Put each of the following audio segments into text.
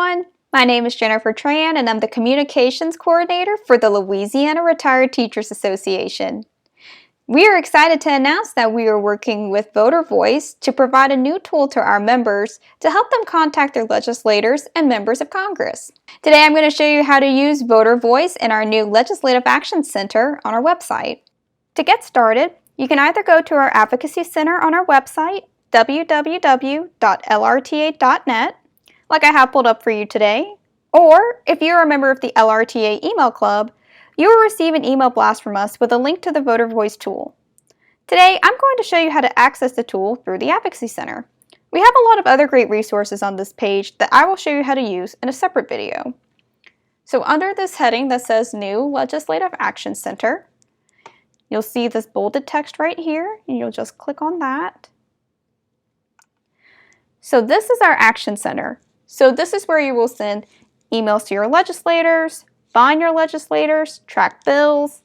everyone. My name is Jennifer Tran and I'm the Communications Coordinator for the Louisiana Retired Teachers Association. We are excited to announce that we are working with VoterVoice to provide a new tool to our members to help them contact their legislators and members of Congress. Today I'm going to show you how to use VoterVoice in our new Legislative Action Center on our website. To get started, you can either go to our Advocacy Center on our website, www.lrta.net, like I have pulled up for you today, or if you're a member of the LRTA email club, you will receive an email blast from us with a link to the VoterVoice tool. Today, I'm going to show you how to access the tool through the Advocacy Center. We have a lot of other great resources on this page that I will show you how to use in a separate video. So under this heading that says New Legislative Action Center, you'll see this bolded text right here, and you'll just click on that. So this is our Action Center. So this is where you will send emails to your legislators, find your legislators, track bills,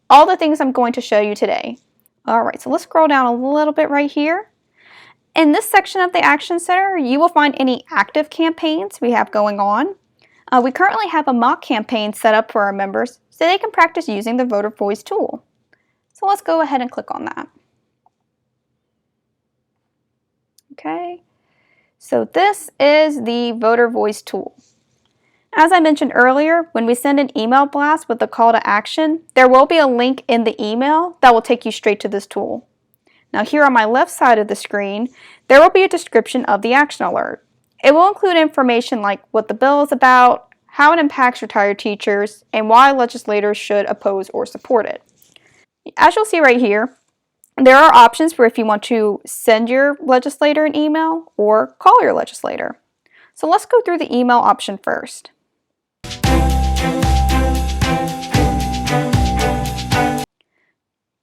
all the things I'm going to show you today. All right, so let's scroll down a little bit right here. In this section of the Action Center, you will find any active campaigns we have going on. We currently have a mock campaign set up for our members so they can practice using the VoterVoice tool. So let's go ahead and click on that. Okay. So this is the VoterVoice tool. As I mentioned earlier, when we send an email blast with a call to action, there will be a link in the email that will take you straight to this tool. Now here on my left side of the screen, there will be a description of the action alert. It will include information like what the bill is about, how it impacts retired teachers, and why legislators should oppose or support it. As you'll see right here, there are options for if you want to send your legislator an email or call your legislator. So let's go through the email option first.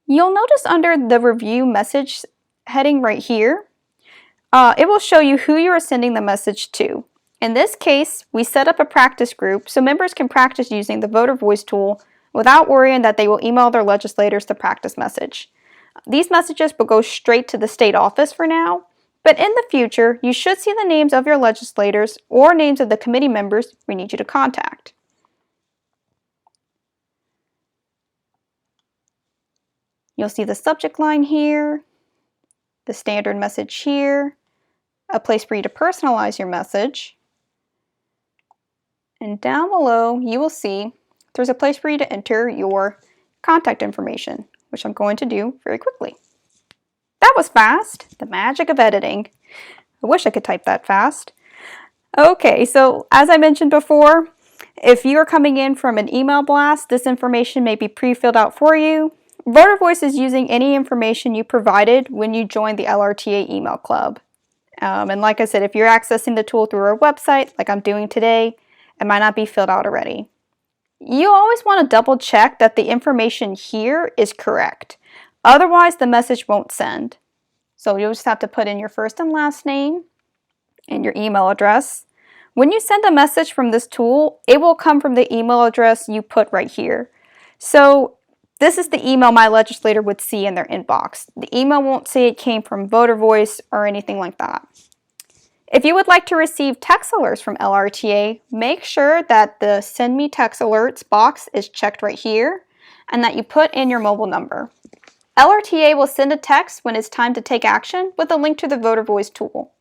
You'll notice under the review message heading right here, it will show you who you are sending the message to. In this case, we set up a practice group so members can practice using the VoterVoice tool without worrying that they will email their legislators the practice message. These messages will go straight to the state office for now, but in the future, you should see the names of your legislators or names of the committee members we need you to contact. You'll see the subject line here, the standard message here, a place for you to personalize your message, and down below you will see there's a place for you to enter your contact information, which I'm going to do very quickly. That was fast, the magic of editing. I wish I could type that fast. Okay, so as I mentioned before, if you are coming in from an email blast, this information may be pre-filled out for you. VoterVoice is using any information you provided when you joined the LRTA email club. And like I said, if you're accessing the tool through our website, like I'm doing today, it might not be filled out already. You always want to double check that the information here is correct. Otherwise, the message won't send. So you'll just have to put in your first and last name and your email address. When you send a message from this tool, it will come from the email address you put right here. So this is the email my legislator would see in their inbox. The email won't say it came from VoterVoice or anything like that. If you would like to receive text alerts from LRTA, make sure that the Send Me Text Alerts box is checked right here and that you put in your mobile number. LRTA will send a text when it's time to take action with a link to the VoterVoice tool.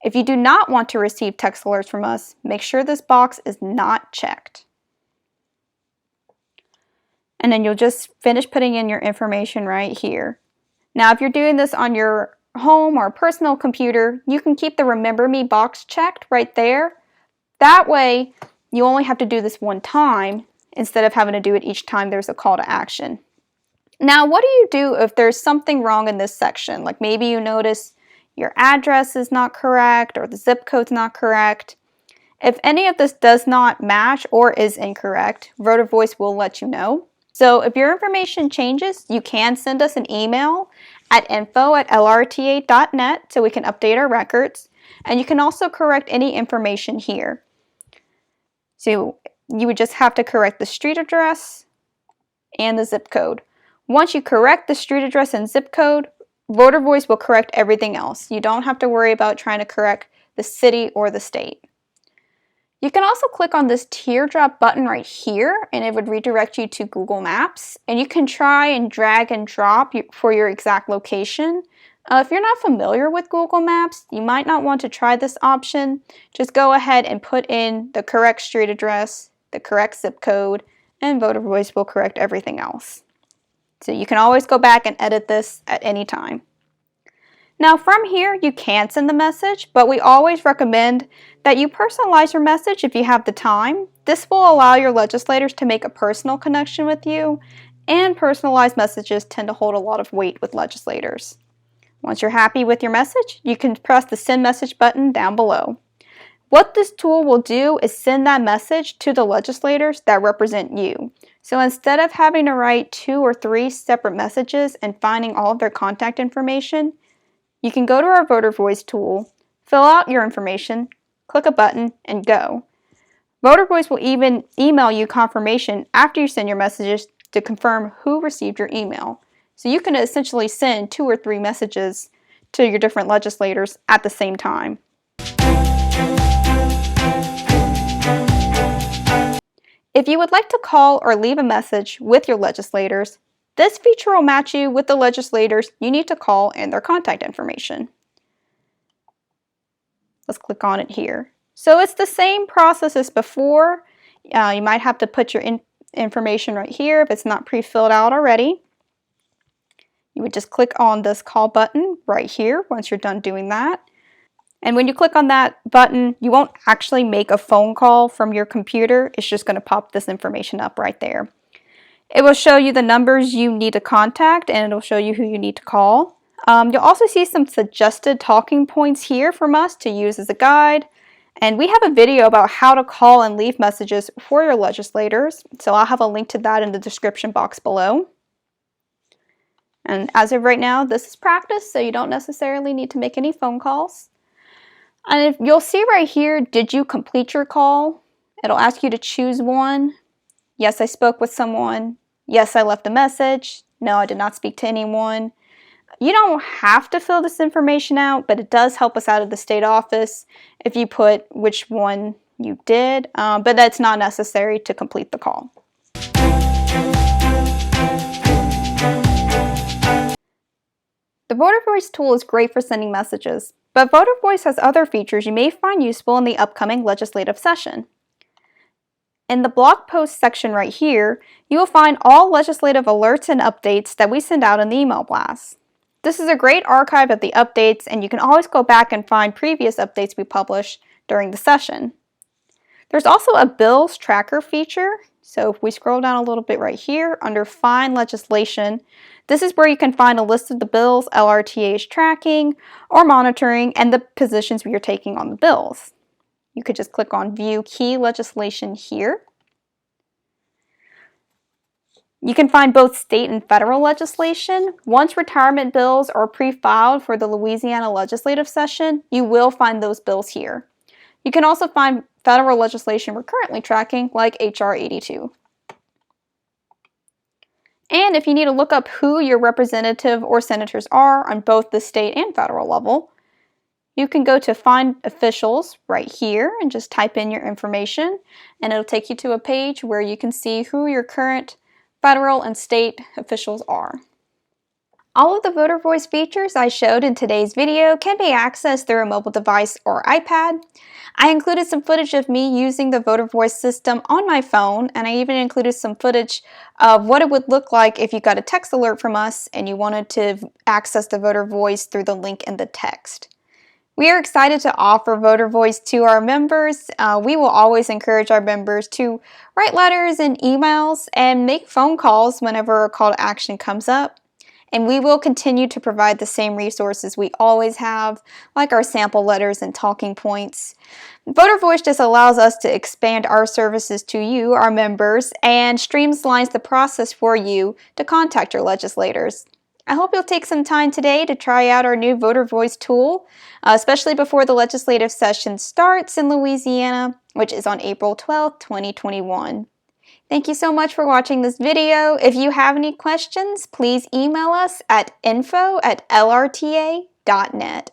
If you do not want to receive text alerts from us, make sure this box is not checked. And then you'll just finish putting in your information right here. Now, if you're doing this on your home or personal computer, you can keep the Remember Me box checked right there. That way, you only have to do this one time instead of having to do it each time there's a call to action. Now, what do you do if there's something wrong in this section? Like maybe you notice your address is not correct or the zip code's not correct. If any of this does not match or is incorrect, VoterVoice will let you know. So if your information changes, you can send us an email at info@lrta.net so we can update our records. And you can also correct any information here. So you would just have to correct the street address and the zip code. Once you correct the street address and zip code, VoterVoice will correct everything else. You don't have to worry about trying to correct the city or the state. You can also click on this teardrop button right here and it would redirect you to Google Maps, and you can try and drag and drop for your exact location. If you're not familiar with Google Maps, you might not want to try this option. Just go ahead and put in the correct street address, the correct zip code, and VoterVoice will correct everything else. So you can always go back and edit this at any time. Now from here, you can send the message, but we always recommend that you personalize your message if you have the time. This will allow your legislators to make a personal connection with you, and personalized messages tend to hold a lot of weight with legislators. Once you're happy with your message, you can press the send message button down below. What this tool will do is send that message to the legislators that represent you. So instead of having to write 2 or 3 separate messages and finding all of their contact information, you can go to our VoterVoice tool, fill out your information, click a button, and go. VoterVoice will even email you confirmation after you send your messages to confirm who received your email. So you can essentially send 2 or 3 messages to your different legislators at the same time. If you would like to call or leave a message with your legislators, this feature will match you with the legislators you need to call and their contact information. Let's click on it here. So it's the same process as before. You might have to put your information right here if it's not pre-filled out already. You would just click on this call button right here once you're done doing that. And when you click on that button, you won't actually make a phone call from your computer. It's just going to pop this information up right there. It will show you the numbers you need to contact, and it'll show you who you need to call. You'll also see some suggested talking points here from us to use as a guide. And we have a video about how to call and leave messages for your legislators. So I'll have a link to that in the description box below. And as of right now, this is practice, so you don't necessarily need to make any phone calls. And you'll see right here, did you complete your call? It'll ask you to choose one. Yes, I spoke with someone. Yes, I left a message. No, I did not speak to anyone. You don't have to fill this information out, but it does help us out of the state office if you put which one you did, but that's not necessary to complete the call. The VoterVoice tool is great for sending messages, but VoterVoice has other features you may find useful in the upcoming legislative session. In the blog post section right here, you will find all legislative alerts and updates that we send out in the email blast. This is a great archive of the updates, and you can always go back and find previous updates we publish during the session. There's also a bills tracker feature. So if we scroll down a little bit right here under Find Legislation, this is where you can find a list of the bills LRTA is tracking or monitoring and the positions we are taking on the bills. You could just click on View Key Legislation here. You can find both state and federal legislation. Once retirement bills are pre-filed for the Louisiana legislative session, you will find those bills here. You can also find federal legislation we're currently tracking, like HR 82. And if you need to look up who your representative or senators are on both the state and federal level, you can go to Find Officials right here and just type in your information, and it'll take you to a page where you can see who your current federal and state officials are. All of the VoterVoice features I showed in today's video can be accessed through a mobile device or iPad. I included some footage of me using the VoterVoice system on my phone, and I even included some footage of what it would look like if you got a text alert from us and you wanted to access the VoterVoice through the link in the text. We are excited to offer VoterVoice to our members. We will always encourage our members to write letters and emails and make phone calls whenever a call to action comes up. And we will continue to provide the same resources we always have, like our sample letters and talking points. VoterVoice just allows us to expand our services to you, our members, and streamlines the process for you to contact your legislators. I hope you'll take some time today to try out our new VoterVoice tool, especially before the legislative session starts in Louisiana, which is on April 12th, 2021. Thank you so much for watching this video. If you have any questions, please email us at info@lrta.net.